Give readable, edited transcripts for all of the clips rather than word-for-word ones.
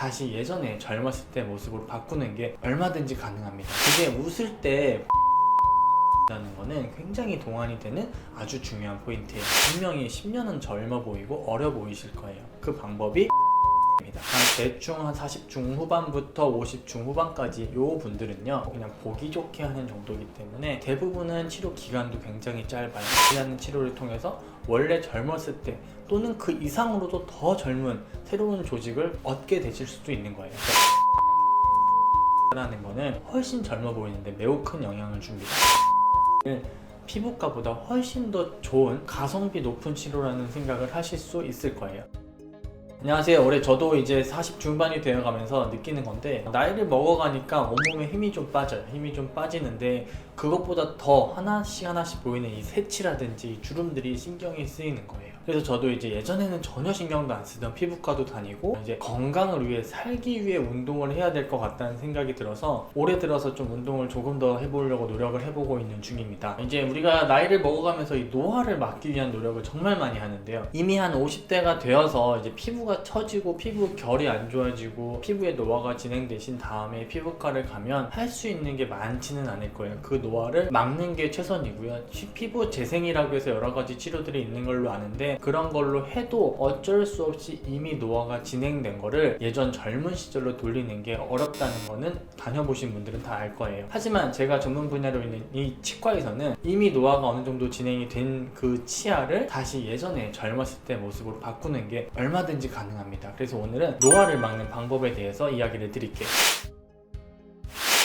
다시 예전에 젊었을 때 모습으로 바꾸는 게 얼마든지 가능합니다. 그게 웃을 때 라는 거는 굉장히 동안이 되는 아주 중요한 포인트예요. 분명히 10년은 젊어 보이고 어려 보이실 거예요. 그 방법이 입니다. 대충 한 40 중후반부터 50 중후반까지 요 분들은요 그냥 보기 좋게 하는 정도이기 때문에 대부분은 치료 기간도 굉장히 짧아요. 하는 치료를 통해서 원래 젊었을 때 또는 그 이상으로도 더 젊은 새로운 조직을 얻게 되실 수도 있는 거예요. 라는 거는 훨씬 젊어 보이는데 매우 큰 영향을 줍니다. 피부과보다 훨씬 더 좋은 가성비 높은 치료라는 생각을 하실 수 있을 거예요. 안녕하세요. 올해 저도 이제 40 중반이 되어가면서 느끼는 건데 나이를 먹어가니까 온몸에 힘이 좀 빠져요. 힘이 좀 빠지는데 그것보다 더 하나씩 보이는 이 새치라든지 주름들이 신경이 쓰이는 거예요. 그래서 저도 이제 예전에는 전혀 신경도 안 쓰던 피부과도 다니고 이제 건강을 위해 살기 위해 운동을 해야 될 것 같다는 생각이 들어서 올해 들어서 좀 운동을 조금 더 해보려고 노력을 해보고 있는 중입니다. 이제 우리가 나이를 먹어가면서 이 노화를 막기 위한 노력을 정말 많이 하는데요. 이미 한 50대가 되어서 이제 피부가 처지고 피부 결이 안 좋아지고 피부의 노화가 진행되신 다음에 피부과를 가면 할 수 있는 게 많지는 않을 거예요. 그 노화를 막는 게 최선이고요. 피부 재생이라고 해서 여러 가지 치료들이 있는 걸로 아는데 그런 걸로 해도 어쩔 수 없이 이미 노화가 진행된 거를 예전 젊은 시절로 돌리는 게 어렵다는 거는 다녀보신 분들은 다 알 거예요. 하지만 제가 전문 분야로 있는 이 치과에서는 이미 노화가 어느 정도 진행이 된 그 치아를 다시 예전에 젊었을 때 모습으로 바꾸는 게 얼마든지 가능합니다. 그래서 오늘은 노화를 막는 방법에 대해서 이야기를 드릴게요.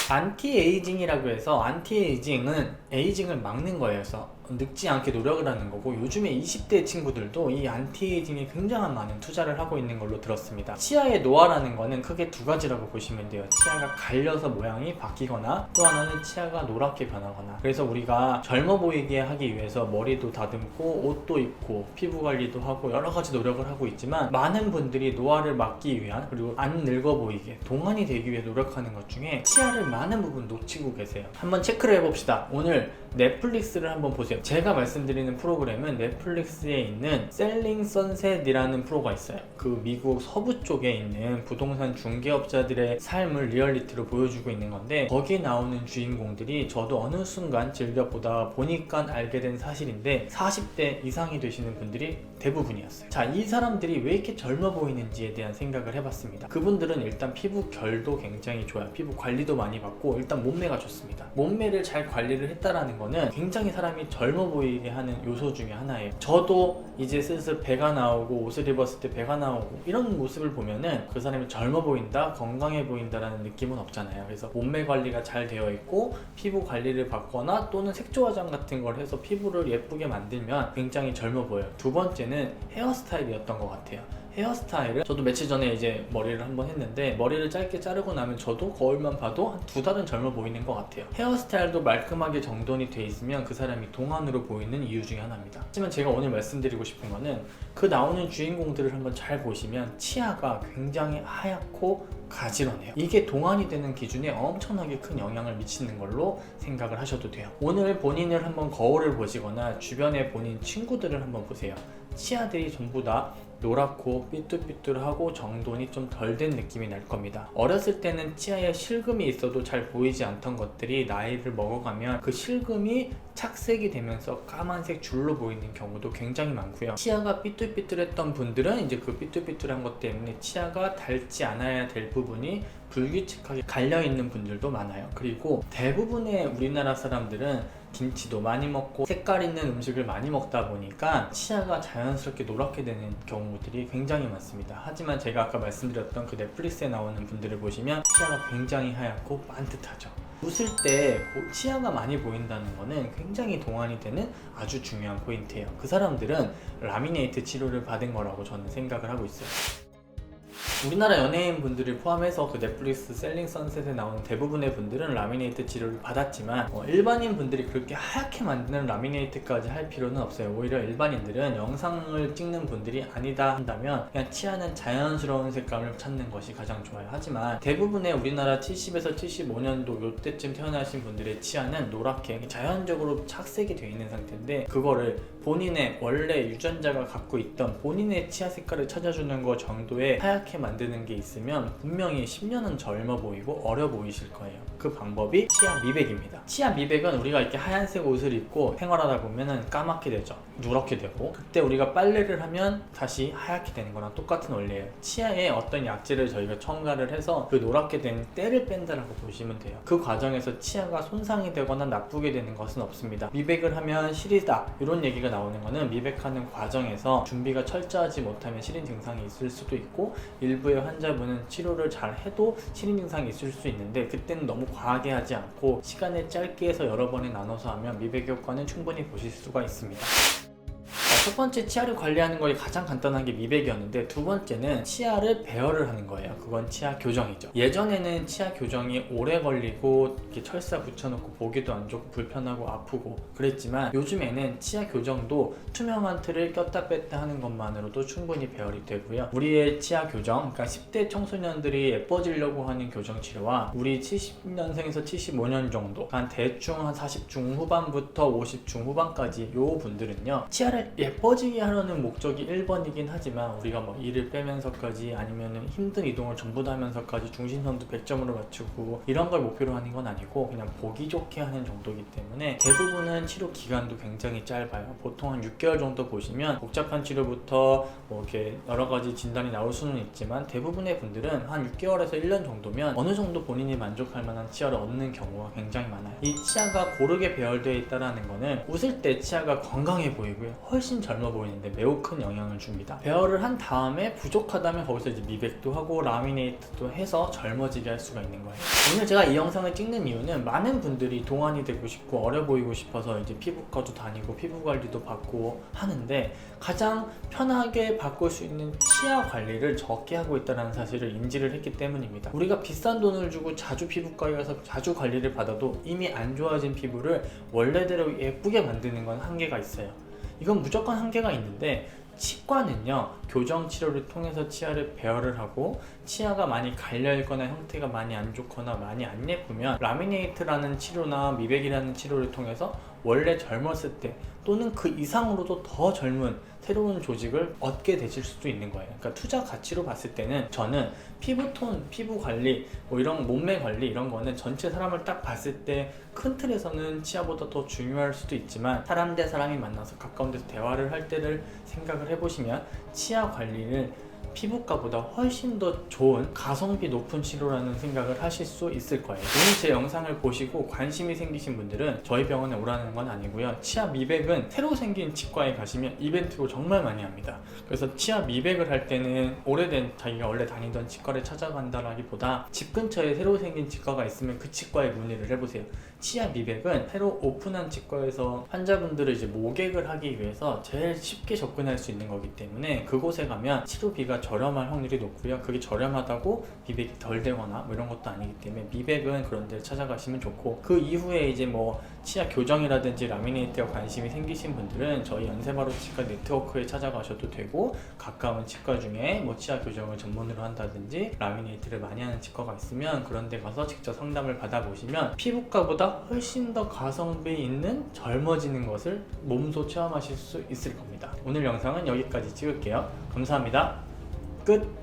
안티에이징이라고 해서 안티에이징은 에이징을 막는 거예요. 그래서 늙지 않게 노력을 하는 거고 요즘에 20대 친구들도 이 안티에이징에 굉장한 많은 투자를 하고 있는 걸로 들었습니다. 치아의 노화라는 거는 크게 두 가지라고 보시면 돼요. 치아가 갈려서 모양이 바뀌거나 또 하나는 치아가 노랗게 변하거나. 그래서 우리가 젊어 보이게 하기 위해서 머리도 다듬고 옷도 입고 피부 관리도 하고 여러 가지 노력을 하고 있지만 많은 분들이 노화를 막기 위한 그리고 안 늙어 보이게 동안이 되기 위해 노력하는 것 중에 치아를 많은 부분 놓치고 계세요. 한번 체크를 해봅시다. 오늘 넷플릭스를 한번 보세요. 제가 말씀드리는 프로그램은 넷플릭스에 있는 셀링 선셋이라는 프로가 있어요. 그 미국 서부 쪽에 있는 부동산 중개업자들의 삶을 리얼리티로 보여주고 있는 건데 거기에 나오는 주인공들이 저도 어느 순간 즐겨보다 보니까 알게 된 사실인데 40대 이상이 되시는 분들이 대부분이었어요. 자, 이 사람들이 왜 이렇게 젊어 보이는지에 대한 생각을 해봤습니다. 그분들은 일단 피부 결도 굉장히 좋아요. 피부 관리도 많이 받고 일단 몸매가 좋습니다. 몸매를 잘 관리를 했다라는 거는 굉장히 사람이 젊어 보이게 하는 요소 중에 하나예요. 저도 이제 슬슬 배가 나오고 옷을 입었을 때 배가 나오고 이런 모습을 보면은 그 사람이 젊어 보인다, 건강해 보인다라는 느낌은 없잖아요. 그래서 몸매 관리가 잘 되어 있고 피부 관리를 받거나 또는 색조 화장 같은 걸 해서 피부를 예쁘게 만들면 굉장히 젊어 보여요. 두 번째는 헤어스타일이었던 것 같아요. 헤어스타일은 저도 며칠 전에 이제 머리를 한번 했는데 머리를 짧게 자르고 나면 저도 거울만 봐도 한 2달은 젊어 보이는 것 같아요. 헤어스타일도 말끔하게 정돈이 돼 있으면 그 사람이 동안으로 보이는 이유 중에 하나입니다. 하지만 제가 오늘 말씀드리고 싶은 거는 그 나오는 주인공들을 한번 잘 보시면 치아가 굉장히 하얗고 가지런해요. 이게 동안이 되는 기준에 엄청나게 큰 영향을 미치는 걸로 생각을 하셔도 돼요. 오늘 본인을 한번 거울을 보시거나 주변에 본인 친구들을 한번 보세요. 치아들이 전부 다 노랗고 삐뚤삐뚤하고 정돈이 좀 덜 된 느낌이 날 겁니다. 어렸을 때는 치아에 실금이 있어도 잘 보이지 않던 것들이 나이를 먹어가면 그 실금이 착색이 되면서 까만색 줄로 보이는 경우도 굉장히 많고요. 치아가 삐뚤삐뚤했던 분들은 이제 그 삐뚤삐뚤한 것 때문에 치아가 닳지 않아야 될 부분이 불규칙하게 갈려있는 분들도 많아요. 그리고 대부분의 우리나라 사람들은 김치도 많이 먹고 색깔 있는 음식을 많이 먹다 보니까 치아가 자연스럽게 노랗게 되는 경우들이 굉장히 많습니다. 하지만 제가 아까 말씀드렸던 그 넷플릭스에 나오는 분들을 보시면 치아가 굉장히 하얗고 반듯하죠. 웃을 때 치아가 많이 보인다는 거는 굉장히 동안이 되는 아주 중요한 포인트예요. 그 사람들은 라미네이트 치료를 받은 거라고 저는 생각을 하고 있어요. 우리나라 연예인 분들을 포함해서 그 넷플릭스 셀링 선셋에 나오는 대부분의 분들은 라미네이트 치료를 받았지만 일반인 분들이 그렇게 하얗게 만드는 라미네이트까지 할 필요는 없어요. 오히려 일반인들은 영상을 찍는 분들이 아니다 한다면 그냥 치아는 자연스러운 색감을 찾는 것이 가장 좋아요. 하지만 대부분의 우리나라 70에서 75년도 요때쯤 태어나신 분들의 치아는 노랗게 자연적으로 착색이 되어 있는 상태인데 그거를 본인의 원래 유전자가 갖고 있던 본인의 치아 색깔을 찾아주는 것 정도의 하얗게 만드는 게 있으면 분명히 10년은 젊어 보이고 어려 보이실 거예요. 그 방법이 치아 미백입니다. 치아 미백은 우리가 이렇게 하얀색 옷을 입고 생활하다 보면은 까맣게 되죠. 누렇게 되고, 그때 우리가 빨래를 하면 다시 하얗게 되는 거랑 똑같은 원리예요. 치아에 어떤 약재를 저희가 첨가를 해서 그 노랗게 된 때를 뺀다라고 보시면 돼요. 그 과정에서 치아가 손상이 되거나 나쁘게 되는 것은 없습니다. 미백을 하면 시리다 이런 얘기가 나오는 거는 미백하는 과정에서 준비가 철저하지 못하면 시린 증상이 있을 수도 있고, 일부의 환자분은 치료를 잘 해도 시린 증상이 있을 수 있는데, 그때는 너무 과하게 하지 않고 시간을 짧게 해서 여러 번에 나눠서 하면 미백 효과는 충분히 보실 수가 있습니다. 첫 번째, 치아를 관리하는 것이 가장 간단한 게 미백이었는데, 두 번째는 치아를 배열을 하는 거예요. 그건 치아 교정이죠. 예전에는 치아 교정이 오래 걸리고 이렇게 철사 붙여놓고 보기도 안 좋고 불편하고 아프고 그랬지만, 요즘에는 치아 교정도 투명한 틀을 꼈다 뺐다 하는 것만으로도 충분히 배열이 되고요. 우리의 치아 교정, 그러니까 10대 청소년들이 예뻐지려고 하는 교정 치료와 우리 70년생에서 75년 정도, 한 대충 한 40 중후반부터 50 중후반까지 요 분들은요, 치아를 예뻐지게 하려는 목적이 1번이긴 하지만, 우리가 뭐 이를 빼면서까지 아니면은 힘든 이동을 전부 다 하면서까지 중심선도 100점으로 맞추고 이런 걸 목표로 하는 건 아니고 그냥 보기 좋게 하는 정도이기 때문에 대부분은 치료 기간도 굉장히 짧아요. 보통 한 6개월 정도 보시면 복잡한 치료부터 뭐 이렇게 여러 가지 진단이 나올 수는 있지만, 대부분의 분들은 한 6개월에서 1년 정도면 어느 정도 본인이 만족할 만한 치아를 얻는 경우가 굉장히 많아요. 이 치아가 고르게 배열되어 있다는 거는 웃을 때 치아가 건강해 보이고요, 훨씬 젊어 보이는데 매우 큰 영향을 줍니다. 배열을 한 다음에 부족하다면 거기서 이제 미백도 하고 라미네이트도 해서 젊어지게 할 수가 있는 거예요. 오늘 제가 이 영상을 찍는 이유는, 많은 분들이 동안이 되고 싶고 어려 보이고 싶어서 이제 피부과도 다니고 피부 관리도 받고 하는데, 가장 편하게 바꿀 수 있는 치아 관리를 적게 하고 있다는 사실을 인지를 했기 때문입니다. 우리가 비싼 돈을 주고 자주 피부과에 가서 자주 관리를 받아도 이미 안 좋아진 피부를 원래대로 예쁘게 만드는 건 한계가 있어요. 이건 무조건 한계가 있는데, 치과는요, 교정 치료를 통해서 치아를 배열을 하고, 치아가 많이 갈려있거나 형태가 많이 안 좋거나 많이 안 예쁘면 라미네이트라는 치료나 미백이라는 치료를 통해서 원래 젊었을 때 또는 그 이상으로도 더 젊은 새로운 조직을 얻게 되실 수도 있는 거예요. 그러니까 투자 가치로 봤을 때는, 저는 피부톤, 피부 관리, 뭐 이런 몸매 관리 이런 거는 전체 사람을 딱 봤을 때 큰 틀에서는 치아보다 더 중요할 수도 있지만, 사람 대 사람이 만나서 가까운 데서 대화를 할 때를 생각을 해보시면 치아 관리를 피부과보다 훨씬 더 좋은 가성비 높은 치료라는 생각을 하실 수 있을 거예요. 오늘 제 영상을 보시고 관심이 생기신 분들은 저희 병원에 오라는 건 아니고요, 치아 미백은 새로 생긴 치과에 가시면 이벤트로 정말 많이 합니다. 그래서 치아 미백을 할 때는 오래된 자기가 원래 다니던 치과를 찾아간다라기보다 집 근처에 새로 생긴 치과가 있으면 그 치과에 문의를 해보세요. 치아 미백은 새로 오픈한 치과에서 환자분들을 이제 모객을 하기 위해서 제일 쉽게 접근할 수 있는 거기 때문에, 그곳에 가면 치료비가 저렴할 확률이 높고요, 그게 저렴하다고 미백이 덜 되거나 뭐 이런 것도 아니기 때문에 미백은 그런 데 찾아가시면 좋고, 그 이후에 이제 뭐 치아 교정이라든지 라미네이트에 관심이 생기신 분들은 저희 연세바로 치과 네트워크에 찾아가셔도 되고, 가까운 치과 중에 뭐 치아 교정을 전문으로 한다든지 라미네이트를 많이 하는 치과가 있으면 그런 데 가서 직접 상담을 받아보시면 피부과보다 훨씬 더 가성비 있는 젊어지는 것을 몸소 체험하실 수 있을 겁니다. 오늘 영상은 여기까지 찍을게요. 감사합니다. 끝!